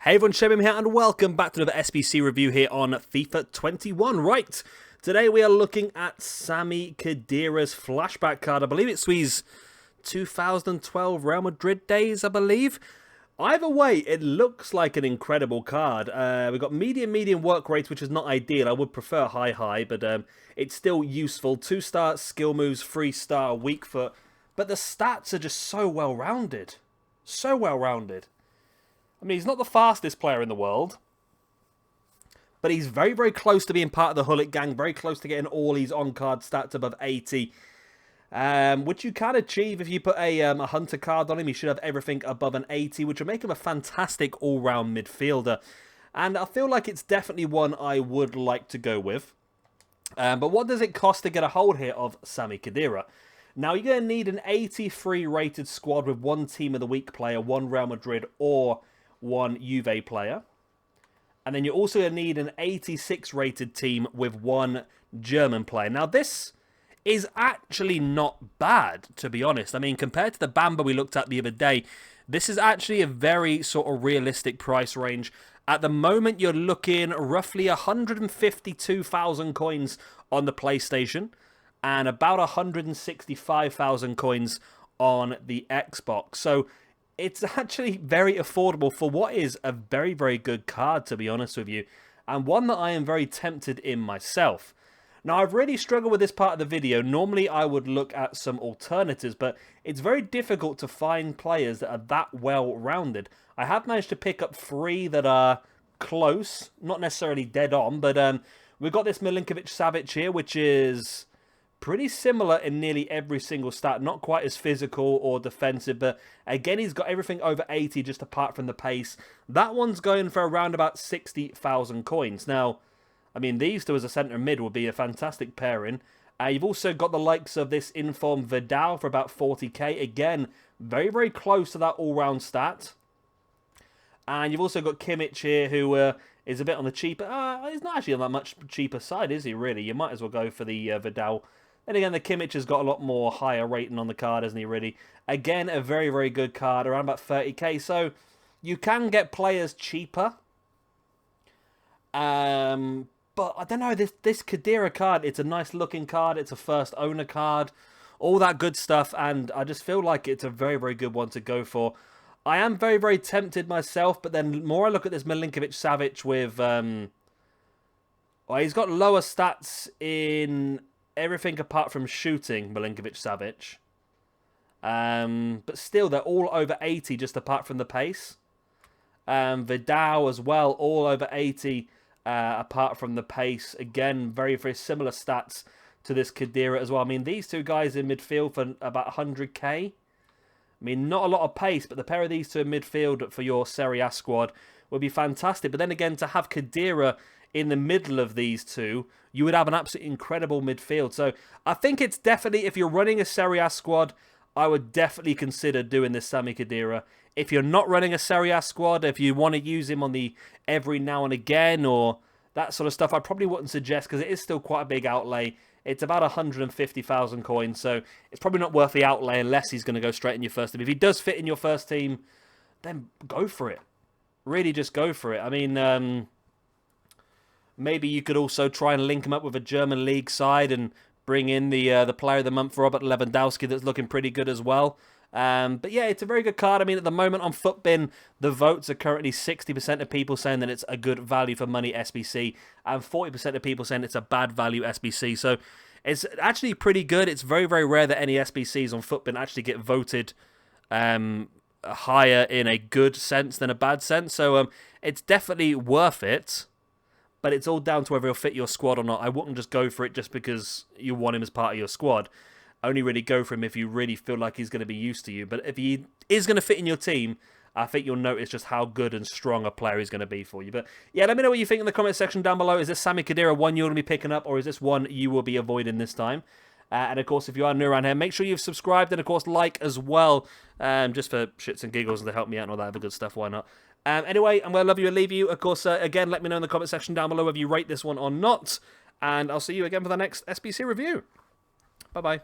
Hey everyone, Shabim here and welcome back to another SBC review here on FIFA 21. Right, today we are looking at Sami Khedira's flashback card. I believe it's his 2012 Real Madrid days, I believe. Either way, it looks like an incredible card. We've got medium work rates, which is not ideal. I would prefer high, but it's still useful. 2-star skill moves, 3-star weak foot. But the stats are just so well-rounded. So well-rounded. I mean, he's not the fastest player in the world, but he's very close to being part of the Hullet gang, very close to getting all his on-card stats above 80, which you can achieve if you put a Hunter card on him. He should have everything above an 80, which would make him a fantastic all-round midfielder. And I feel like it's definitely one I would like to go with. But what does it cost to get a hold here of Sami Khedira? Now, you're going to need an 83 rated squad with one Team of the Week player, one Real Madrid, or one Juve player. And then you're also going to need an 86 rated team with one German player. Now, this is actually not bad, to be honest. I mean, compared to the Bamba we looked at the other day, this is actually a very sort of realistic price range. At the moment, you're looking roughly 152,000 coins on the PlayStation and about 165,000 coins on the Xbox. So it's actually very affordable for what is a very good card, to be honest with you, and one that I am very tempted in myself. Now, I've really struggled with this part of the video. Normally, I would look at some alternatives, but it's very difficult to find players that are that well-rounded. I have managed to pick up 3 that are close, not necessarily dead on, but we've got this Milinkovic-Savic here, which is pretty similar in nearly every single stat. Not quite as physical or defensive, but again, he's got everything over 80 just apart from the pace. That one's going for around about 60,000 coins. Now, I mean, these two as a centre mid would be a fantastic pairing. You've also got the likes of this informed Vidal for about 40k. Again, very close to that all-round stat. And you've also got Kimmich here, who is a bit on the cheaper. He's not actually on that much cheaper side, is he, really? You might as well go for the Vidal. And again, the Kimmich has got a lot more higher rating on the card, hasn't he, really? Again, a very good card, around about 30k. So, you can get players cheaper. But I don't know, this Khedira card, it's a nice looking card. It's a first owner card. All that good stuff. And I just feel like it's a very good one to go for. I am very tempted myself. But then the more I look at this Milinkovic-Savic with... well, he's got lower stats in everything apart from shooting, Milinkovic-Savic. But still, they're all over 80 just apart from the pace. Vidal as well, all over 80 apart from the pace. Again, very similar stats to this Khedira as well. I mean, these two guys in midfield for about 100k. I mean, not a lot of pace, but the pair of these two in midfield for your Serie A squad would be fantastic. But then again, to have Khedira in the middle of these two, you would have an absolutely incredible midfield. So I think it's definitely, if you're running a Serie A squad, I would definitely consider doing this Sami Khedira. If you're not running a Serie A squad, if you want to use him on the every now and again or that sort of stuff, I probably wouldn't suggest, because it is still quite a big outlay. It's about 150,000 coins, so it's probably not worth the outlay unless he's going to go straight in your first team. If he does fit in your first team, then go for it. Really just go for it. I mean, maybe you could also try and link him up with a German league side and bring in the player of the month, Robert Lewandowski, that's looking pretty good as well. But yeah, it's a very good card. I mean, at the moment on FUTBin, the votes are currently 60% of people saying that it's a good value for money SBC, and 40% of people saying it's a bad value SBC. So it's actually pretty good. It's very rare that any SBCs on FUTBin actually get voted higher in a good sense than a bad sense. So it's definitely worth it. But it's all down to whether he'll fit your squad or not. I wouldn't just go for it just because you want him as part of your squad. Only really go for him if you really feel like he's going to be used to you. But if he is going to fit in your team, I think you'll notice just how good and strong a player he's going to be for you. But yeah, let me know what you think in the comment section down below. Is this Sami Khedira one you're going to be picking up, or is this one you will be avoiding this time? And of course, if you are new around here, make sure you've subscribed and of course like as well, just for shits and giggles and to help me out and all that other good stuff. Why not? Anyway, I'm going to love you and leave you. Of course, again, let me know in the comment section down below whether you rate this one or not. And I'll see you again for the next SBC review. Bye-bye.